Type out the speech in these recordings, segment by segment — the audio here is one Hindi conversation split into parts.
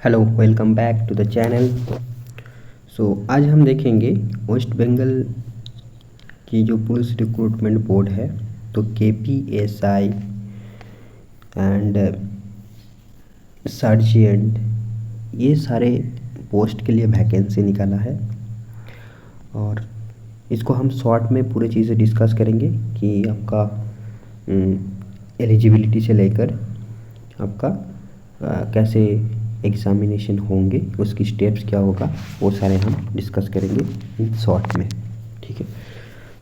Hello, welcome back to the channel. आज हम देखेंगे वेस्ट बंगाल की जो पुलिस रिक्रूटमेंट बोर्ड है, तो KPSI एंड सर्जेंट, ये सारे पोस्ट के लिए वैकेंसी निकाला है और इसको हम शॉर्ट में पूरी चीज़ें डिस्कस करेंगे कि आपका एलिजिबिलिटी से लेकर आपका कैसे एग्ज़ामिनेशन होंगे, उसकी स्टेप्स क्या होगा, वो सारे हम डिस्कस करेंगे इन शॉर्ट में। ठीक है,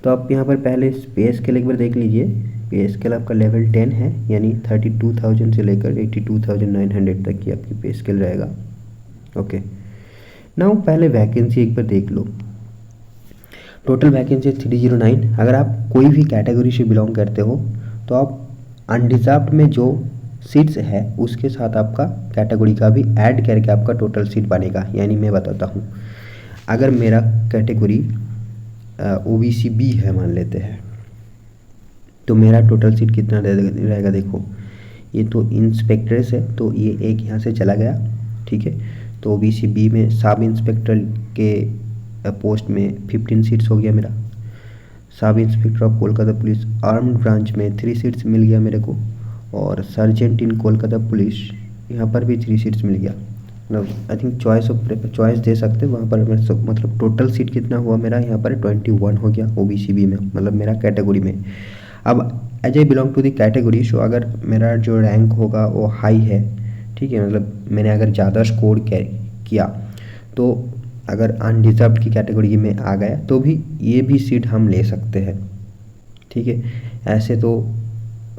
तो आप यहाँ पर पहले पे स्केल एक बार देख लीजिए। पे स्केल आपका लेवल 10 है, यानी 32,000 से लेकर 82,900 तक की आपकी पे स्केल रहेगा। ओके, नाउ पहले वैकेंसी एक बार देख लो। Total vacancy 309। अगर आप कोई भी कैटेगरी से बिलोंग करते हो तो आप अनरिजर्व्ड में जो सीट्स है उसके साथ आपका कैटेगरी का भी ऐड करके आपका टोटल सीट बनेगा। यानी मैं बताता हूँ, अगर मेरा कैटेगरी OBC B है मान लेते हैं, तो मेरा टोटल सीट कितना रहेगा। देखो, ये तो इंस्पेक्टर्स है, तो ये एक यहाँ से चला गया। ठीक है, तो OBC B में सब इंस्पेक्टर के पोस्ट में 15 सीट्स हो गया मेरा। Sub inspector of Kolkata police armed branch में 3 सीट्स मिल गया मेरे को, और सर्जेंट इन कोलकाता पुलिस यहाँ पर भी 3 सीट्स मिल गया। आई थिंक चॉइस दे सकते वहाँ पर। मतलब टोटल सीट कितना हुआ मेरा यहाँ पर 21 हो गया OBC B में, मतलब मेरा कैटेगरी में। अब as I belong to the category, so अगर मेरा जो रैंक होगा वो हाई है, ठीक है, मतलब मैंने अगर ज़्यादा स्कोर किया, तो अगर अनडिजर्व्ड की कैटेगरी में आ गया तो भी ये भी सीट हम ले सकते हैं। ठीक है, ऐसे तो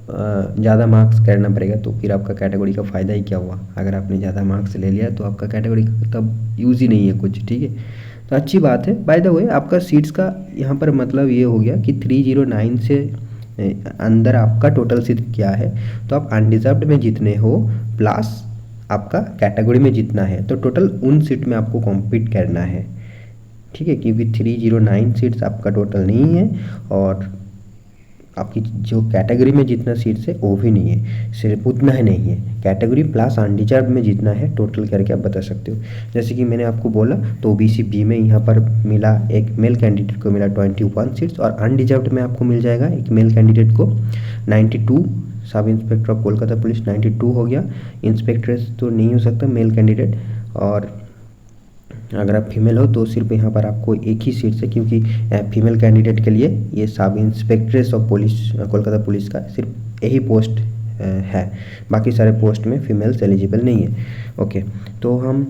ज़्यादा मार्क्स करना पड़ेगा, तो फिर आपका कैटेगरी का फ़ायदा ही क्या हुआ। अगर आपने ज़्यादा मार्क्स ले लिया तो आपका कैटेगरी का तब यूज़ ही नहीं है कुछ। ठीक है, तो अच्छी बात है। बाय द वे, आपका सीट्स का यहाँ पर मतलब ये हो गया कि 309 से अंदर आपका टोटल सीट क्या है, तो आप अनडिजर्व्ड में जितने हो प्लस आपका कैटेगरी में जितना है, तो टोटल उन सीट में आपको कॉम्पीट करना है। ठीक है, क्योंकि 309 सीट्स आपका टोटल नहीं है और आपकी जो कैटेगरी में जितना सीट्स है वो भी नहीं है, सिर्फ उतना ही नहीं है। कैटेगरी प्लस अनडिजर्व्ड में जितना है टोटल करके आप बता सकते हो। जैसे कि मैंने आपको बोला, तो OBC B में यहाँ पर मिला, एक मेल कैंडिडेट को मिला 21 सीट्स, और अनडिजर्व्ड में आपको मिल जाएगा एक मेल कैंडिडेट को 92। Sub inspector of Kolkata police 92 हो गया। इंस्पेक्टर तो नहीं हो सकता मेल कैंडिडेट, और अगर आप फीमेल हो तो सिर्फ यहाँ पर आपको एक ही सीट है, क्योंकि फीमेल कैंडिडेट के लिए ये सब इंस्पेक्ट्रेस ऑफ पुलिस कोलकाता पुलिस का सिर्फ यही पोस्ट है। बाकी सारे पोस्ट में फीमेल्स एलिजिबल नहीं है। ओके, तो हम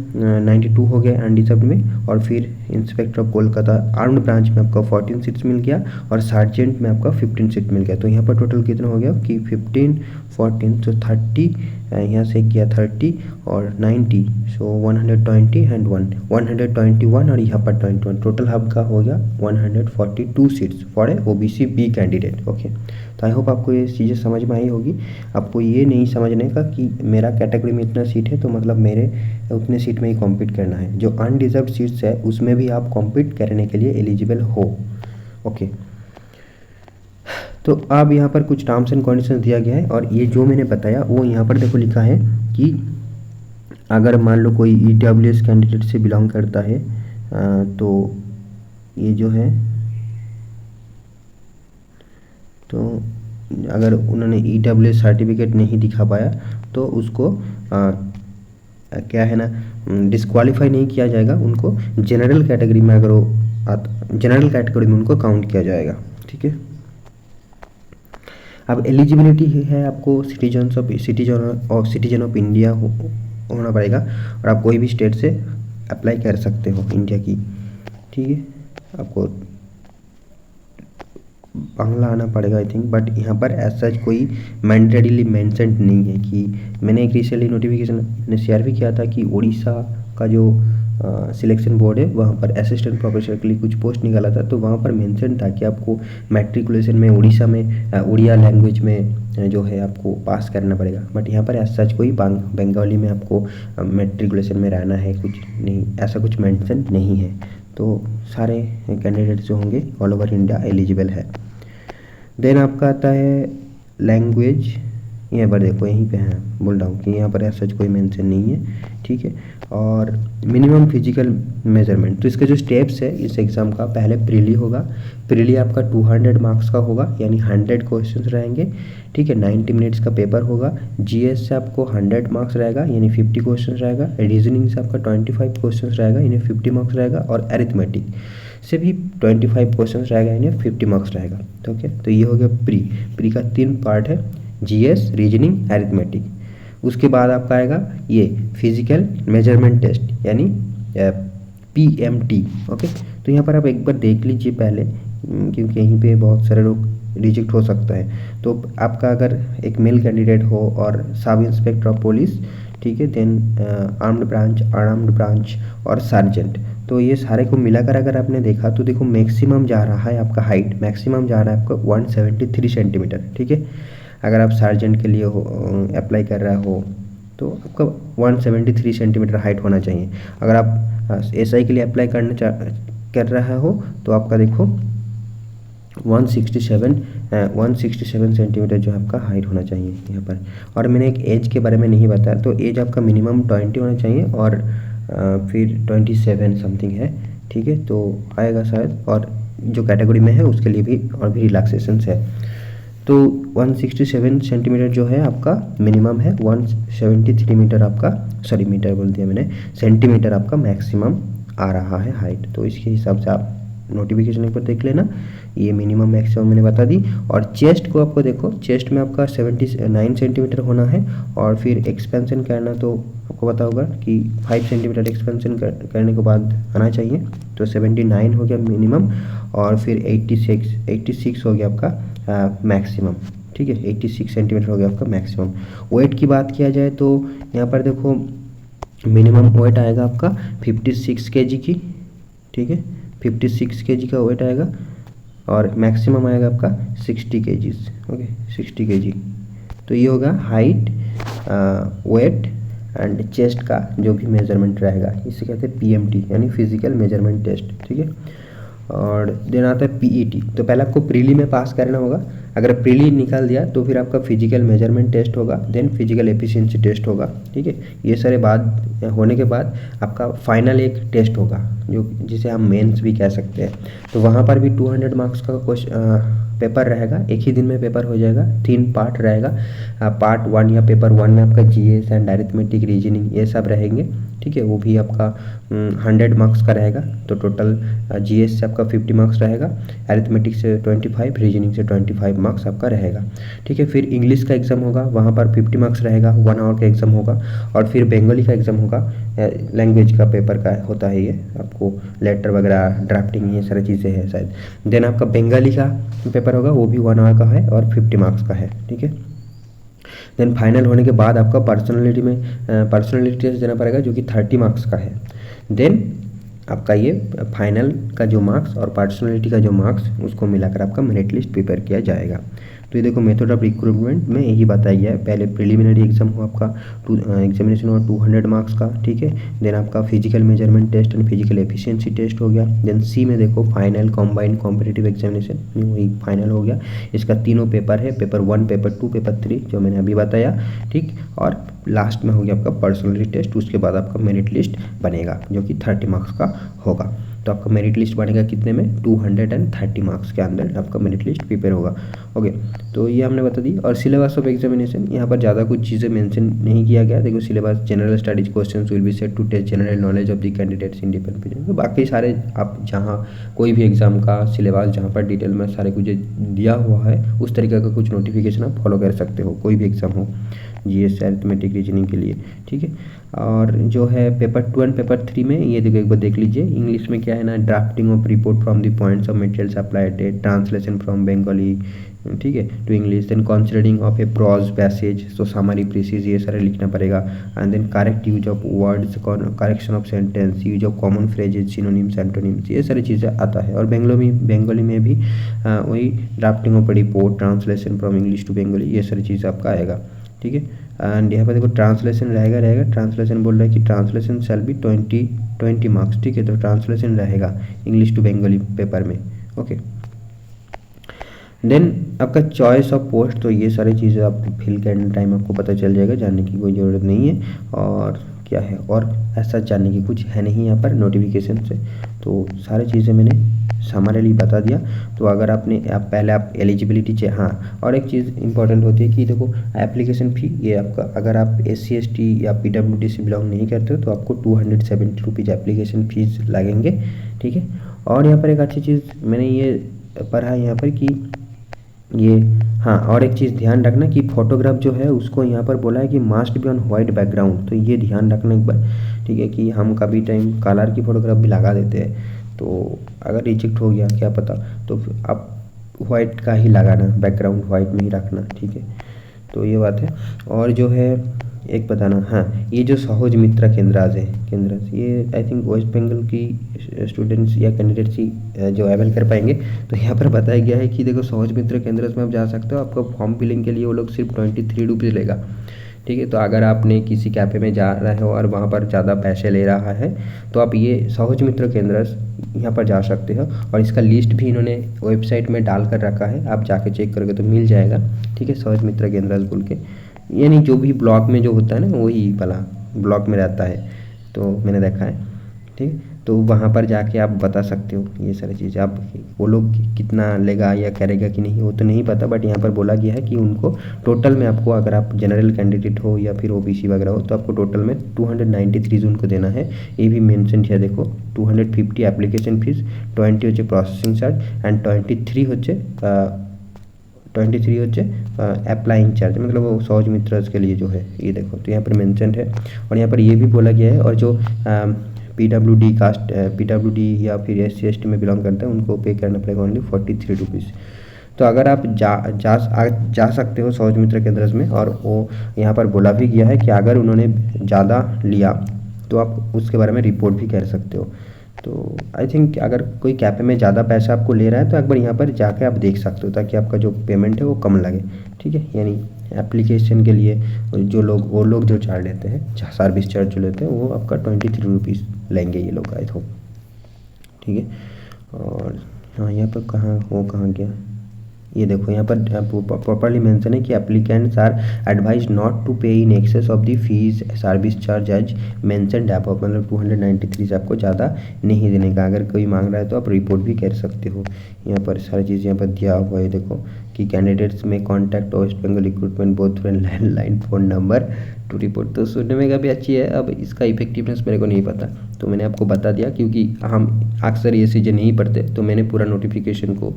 92 हो गए अनडिजर्व्ड में, और फिर inspector of Kolkata armed branch में आपका 14 सीट्स मिल गया, और सार्जेंट में आपका 15 सीट मिल गया। तो यहाँ पर टोटल कितना हो गया कि 15 14 तो 30, यहाँ से किया 30 और 90, सो 120 एंड 121, और यहाँ पर 21, टोटल आपका हो गया 142 seats for a OBC B candidate. Okay, तो आई होप आपको ये चीज़ें समझ में आई होगी। आपको ये नहीं समझने का कि मेरा कैटेगरी में इतना सीट है तो मतलब मेरे उतने सीट में ही कॉम्पीट करना है। जो अनडिजर्व्ड सीट्स है उसमें भी आप कॉम्पीट करने के लिए एलिजिबल हो। ओके, तो अब यहाँ पर कुछ टर्म्स एंड कंडीशंस दिया गया है, और ये जो मैंने बताया वो यहाँ पर देखो लिखा है कि अगर मान लो कोई EWS कैंडिडेट से बिलोंग करता है, तो ये जो है, तो अगर उन्होंने EWS सर्टिफिकेट नहीं दिखा पाया तो उसको क्या है ना, डिस्क्वालीफाई नहीं किया जाएगा। उनको जनरल कैटेगरी में, अगर वो जनरल कैटेगरी में उनको काउंट किया जाएगा। ठीक है, अब एलिजिबिलिटी है आपको सिटीजन ऑफ इंडिया होना पड़ेगा, और आप कोई भी स्टेट से अप्लाई कर सकते हो इंडिया की। ठीक है, आपको बांग्ला आना पड़ेगा आई थिंक, बट यहाँ पर ऐसा कोई मैंडेटरीली मेंशन्ड नहीं है। कि मैंने एक रिसेंटली नोटिफिकेशन ने शेयर भी किया था कि उड़ीसा का जो सिलेक्शन बोर्ड है वहाँ पर असिस्टेंट प्रोफेसर के लिए कुछ पोस्ट निकाला था, तो वहाँ पर मेंशन था कि आपको मैट्रिकुलेशन में उड़ीसा में उड़िया लैंग्वेज में जो है आपको पास करना पड़ेगा। बट यहाँ पर ऐसा कोई बंगाली में आपको मैट्रिकुलेशन में रहना है कुछ नहीं, ऐसा कुछ मेंशन नहीं है। तो सारे कैंडिडेट जो होंगे ऑल ओवर इंडिया एलिजिबल है। देन आपका आता है लैंग्वेज यहाँ पर देखो यहीं पे है, बोल रहा हूँ कि यहाँ पर ऐसा कोई मेंशन नहीं है, ठीक है। और मिनिमम फिजिकल मेजरमेंट, तो इसके जो स्टेप्स है इस एग्ज़ाम का, पहले प्रीली होगा। प्रीली आपका 200 मार्क्स का होगा, यानी 100 क्वेश्चंस रहेंगे, ठीक है। 90 मिनट्स का पेपर होगा। जीएस से आपको 100 मार्क्स रहेगा, यानी 50 क्वेश्चन रहेगा। रीजनिंग से आपका 25 क्वेश्चन रहेगा, यानी 50 मार्क्स रहेगा। और अरिथमेटिक से भी 25 क्वेश्चन रहेगा, यानी 50 मार्क्स रहेगा, ठीक है। तो ये हो गया प्री का 3 पार्ट है, जीएस, रीजनिंग, अरिथमेटिक। उसके बाद आपका आएगा ये फिजिकल मेजरमेंट टेस्ट, यानी पीएमटी, ओके। तो यहाँ पर आप एक बार देख लीजिए पहले, क्योंकि यहीं पे बहुत सारे लोग रिजेक्ट हो सकता है। तो आपका अगर एक मेल कैंडिडेट हो और सब इंस्पेक्टर ऑफ पुलिस, ठीक है, देन आर्म्ड ब्रांच और सार्जेंट, तो ये सारे को मिलाकर अगर आपने देखा तो देखो मैक्सिमम जा रहा है आपका हाइट, मैक्सिमम जा रहा है आपका 173 सेंटीमीटर, ठीक है। अगर आप सार्जेंट के लिए हो अप्लाई कर रहा हो तो आपका 173 सेंटीमीटर हाइट होना चाहिए। अगर आप एसआई के लिए अप्लाई कर रहा हो तो आपका देखो 167 सेंटीमीटर जो आपका हाइट होना चाहिए यहाँ पर। और मैंने एक एज के बारे में नहीं बताया, तो एज आपका मिनिमम 20 होना चाहिए और फिर 27 समथिंग है, ठीक है, तो आएगा शायद। और जो कैटेगरी में है उसके लिए भी और भी रिलैक्सेशंस है। तो 167 सेंटीमीटर जो है आपका मिनिमम है, 173 मीटर आपका, सॉरी मीटर बोल दिया मैंने, सेंटीमीटर आपका मैक्सिमम आ रहा है हाइट। तो इसके हिसाब से आप नोटिफिकेशन एक बार देख लेना, ये मिनिमम मैक्सिमम मैंने बता दी। और चेस्ट को आपको देखो, चेस्ट में आपका 79 सेंटीमीटर होना है। और फिर एक्सपेंशन करना तो आपको पता होगा कि 5 सेंटीमीटर एक्सपेंशन करने के बाद आना चाहिए, तो 79 हो गया मिनिमम। और फिर 86 हो गया आपका मैक्सिमम, ठीक है, 86 सेंटीमीटर हो गया आपका मैक्सिमम। वेट की बात किया जाए तो यहाँ पर देखो मिनिमम वेट आएगा आपका 56 kg की, ठीक है, 56 kg का वेट आएगा। और मैक्सिमम आएगा आपका 60 kg, ओके, 60 kg। तो ये होगा हाइट, वेट एंड चेस्ट का जो भी मेजरमेंट रहेगा, इसे कहते हैं पीएमटी, यानी फिजिकल मेजरमेंट टेस्ट, ठीक है। और देन आता है पीईटी। तो पहले आपको प्रीली में पास करना होगा। अगर प्रीली निकाल दिया तो फिर आपका फिजिकल मेजरमेंट टेस्ट होगा, देन फिजिकल एफिशिएंसी टेस्ट होगा, ठीक है। ये सारे बात होने के बाद आपका फाइनल एक टेस्ट होगा, जो जिसे हम मेंस भी कह सकते हैं। तो वहाँ पर भी 200 मार्क्स का पेपर रहेगा, एक ही दिन में पेपर हो जाएगा, 3 पार्ट रहेगा। पार्ट 1 या पेपर 1 में आपका जीएस एंड अरिथमेटिक, रीजनिंग ये सब रहेंगे, ठीक है। वो भी आपका 100 मार्क्स का रहेगा। तो टोटल जीएस से आपका 50 मार्क्स रहेगा, अरिथमेटिक से 25, रीजनिंग से 25 मार्क्स आपका रहेगा, ठीक है। फिर इंग्लिश का एग्जाम होगा, वहाँ पर 50 मार्क्स रहेगा, 1 आवर का एग्जाम होगा। और फिर बंगाली का एग्जाम होगा, लैंग्वेज का पेपर का होता है ये, आपको लेटर वगैरह, ड्राफ्टिंग, ये सारी चीज़ें हैं शायद। देन आपका बंगाली का पेपर होगा, वो भी 1 आवर का है और 50 मार्क्स का है, ठीक है। देन फाइनल होने के बाद आपका पर्सनालिटी टेस्ट देना पड़ेगा, जो कि 30 मार्क्स का है। देन आपका ये फाइनल का जो मार्क्स और पर्सनालिटी का जो मार्क्स, उसको मिलाकर आपका मेरिट लिस्ट प्रिपेयर किया जाएगा। तो ये देखो मेथड ऑफ रिक्रूटमेंट में यही बताया गया है। पहले प्रिलिमिनरी एग्जाम हो आपका, एग्जामिनेशन हुआ 200 मार्क्स का, ठीक है। देन आपका physical measurement test and physical efficiency test हो गया। देन सी में देखो फाइनल कॉम्बाइंड कॉम्पिटिटिव एग्जामिनेशन, वही फाइनल हो गया। इसका तीनों पेपर है, पेपर 1, पेपर 2, पेपर 3, जो मैंने अभी बताया, ठीक। और लास्ट में हो गया आपका पर्सनलिटी टेस्ट। उसके बाद आपका मेरिट लिस्ट बनेगा, जो कि 30 मार्क्स का होगा। तो आपका मेरिट लिस्ट बनेगा कितने में, 230 मार्क्स के अंदर आपका मेरिट लिस्ट प्रिपेयर होगा, ओके। तो ये हमने बता दी। और सिलेबस ऑफ एग्जामिनेशन, यहाँ पर ज़्यादा कुछ चीज़ें मेंशन नहीं किया गया। देखो syllabus, general studies questions will be set to test general knowledge of the candidates in different period. तो बाकी सारे आप जहाँ कोई भी एग्जाम का सिलेबस जहाँ पर डिटेल में सारे कुछ दिया हुआ है, उस तरीके का कुछ नोटिफिकेशन आप फॉलो कर सकते हो, कोई भी एग्जाम हो, जीएस, अरिथमेटिक, रीजनिंग के लिए, ठीक है। और जो है पेपर 2 एंड पेपर 3 में ये देखो एक बार देख लीजिए। इंग्लिश में क्या है ना, drafting of report from the points of materials applied, translation from Bengali, ठीक है, to English. Then considering of a prose passage, so summary, precis, ये सारे लिखना पड़ेगा। And then correct use of words, correction of sentence, use of common phrases, synonyms, antonyms, ये सारी चीज़ें आता है। और बंगाली में भी वही drafting of report, translation from English to Bengali, ये सारी चीज़ आपका आएगा, ठीक है। एंड यहाँ पर देखो ट्रांसलेशन रहेगा। ट्रांसलेशन बोल रहा है कि ट्रांसलेशन शैल बी 20 मार्क्स, ठीक है। तो ट्रांसलेशन रहेगा इंग्लिश टू बंगाली पेपर में, ओके। देन आपका चॉइस ऑफ पोस्ट, तो ये सारी चीज़ें आप फिल करने टाइम आपको पता चल जाएगा, जानने की कोई ज़रूरत नहीं है। और क्या है, और ऐसा जानने की कुछ है नहीं यहाँ पर नोटिफिकेशन से, तो सारी चीज़ें मैंने समरली बता दिया। तो अगर आप पहले आप एलिजिबिलिटी चाहिए, हाँ और एक चीज़ इंपॉर्टेंट होती है कि देखो एप्लीकेशन फ़ी, ये आपका अगर आप SC/ST या PWD से बिलोंग नहीं करते हो तो आपको 270 रुपीज़ एप्लीकेशन फ़ीस लगेंगे, ठीक है। और यहाँ पर एक अच्छी चीज़ मैंने ये पढ़ा है यहाँ पर कि ये, हाँ और एक चीज़ ध्यान रखना कि फ़ोटोग्राफ जो है उसको यहाँ पर बोला है कि must be on white background, तो ये ध्यान रखना एक बार, ठीक है, कि हम कभी टाइम कलर की फ़ोटोग्राफ भी लगा देते हैं, तो अगर रिजेक्ट हो गया क्या पता, तो फिर आप वाइट का ही लगाना, बैकग्राउंड वाइट में ही रखना, ठीक है। तो ये बात है। और जो है एक बताना, हाँ ये जो सहज मित्र केंद्राज है, ये आई थिंक वेस्ट बंगाल की स्टूडेंट्स या कैंडिडेट्स ही जो अवेल कर पाएंगे। तो यहाँ पर बताया गया है कि देखो सहज मित्र केंद्र में आप जा सकते हो, आपका फॉर्म फिलिंग के लिए वो लोग सिर्फ 23 रुपीज़ लेगा, ठीक है। तो अगर आपने किसी कैफ़े में जा रहे हो और वहाँ पर ज़्यादा पैसे ले रहा है तो आप ये सहज मित्र केंद्र यहाँ पर जा सकते हो, और इसका लिस्ट भी इन्होंने वेबसाइट में डाल कर रखा है, आप जाके चेक करोगे तो मिल जाएगा, ठीक है। सहज मित्र केंद्र बोल के, यानी जो भी ब्लॉक में जो होता है ना वही वाला ब्लॉक में रहता है, तो मैंने देखा है, ठीक है। तो वहाँ पर जाके आप बता सकते हो ये सारी चीज़ें, आप वो लोग कितना लेगा या करेगा कि नहीं वो तो नहीं पता, बट यहाँ पर बोला गया है कि उनको टोटल में आपको, अगर आप जनरल कैंडिडेट हो या फिर OBC वगैरह हो, तो आपको टोटल में 293 उनको देना है। ये भी मेंशन है देखो, 250 एप्लीकेशन फीस, 20 হচ্ছে প্রসেসিং চার্জ অ্যান্ড 23 হচ্ছে अप्लाइंग चार्ज, मतलब वो सहज मित्र के लिए जो है ये देखो, तो यहाँ पर मेंशन है। और यहाँ पर ये भी बोला गया है, और जो PWD या फिर SC/ST में बिलोंग करते हैं उनको पे करना पड़ेगा ओनली 43 रुपीज़। तो अगर आप जा सकते हो सहज मित्र केंद्र में, और वो यहाँ पर बोला भी गया है कि अगर उन्होंने ज़्यादा लिया तो आप उसके बारे में रिपोर्ट भी कर सकते हो। तो आई थिंक अगर कोई कैफ़े में ज़्यादा पैसा आपको ले रहा है तो एक बार यहाँ पर जाके आप देख सकते हो, ताकि आपका जो पेमेंट है वो कम लगे, ठीक है। यानी एप्लीकेशन के लिए वो लोग जो चार्ज लेते हैं, सर्विस चार्ज जो लेते हैं, वो आपका 23 रुपीज़ लेंगे ये लोग, आई थिंक, ठीक है। और हाँ यहाँ पर कहाँ गया, ये देखो यहाँ पर प्रॉपरली मेंशन है कि applicants are advised not to pay in excess of the fees service charge as mentioned above, मतलब 293 से आपको ज़्यादा नहीं देने का। अगर कोई मांग रहा है तो आप रिपोर्ट भी कर सकते हो। यहाँ पर सारी चीज़ यहाँ पर दिया हुआ है देखो, कि कैंडिडेट्स में contact West Bengal recruitment both landline phone number to report. तो सुनने में काफ़ी अच्छी है, अब इसका इफेक्टिवनेस मेरे को नहीं पता, तो मैंने आपको बता दिया, क्योंकि हम अक्सर ये चीज़ें नहीं पढ़ते, तो मैंने पूरा नोटिफिकेशन को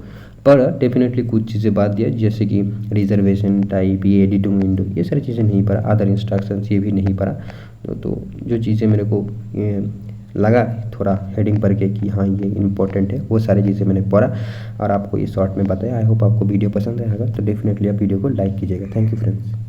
पढ़ा। डेफिनेटली कुछ चीज़ें बात दिया, जैसे कि रिजर्वेशन टाइप, ये एडिटिंग विंडो, ये सारी चीज़ें नहीं पढ़ा, अदर इंस्ट्रक्शंस ये भी नहीं पढ़ा। तो जो चीज़ें मेरे को लगा थोड़ा हेडिंग पढ़ के कि हाँ ये इंपॉर्टेंट है, वो सारी चीज़ें मैंने पढ़ा और आपको ये शॉर्ट में बताया। आई होप आपको वीडियो पसंद आएगा, तो डेफिनेटली आप वीडियो को लाइक कीजिएगा। Thank you friends.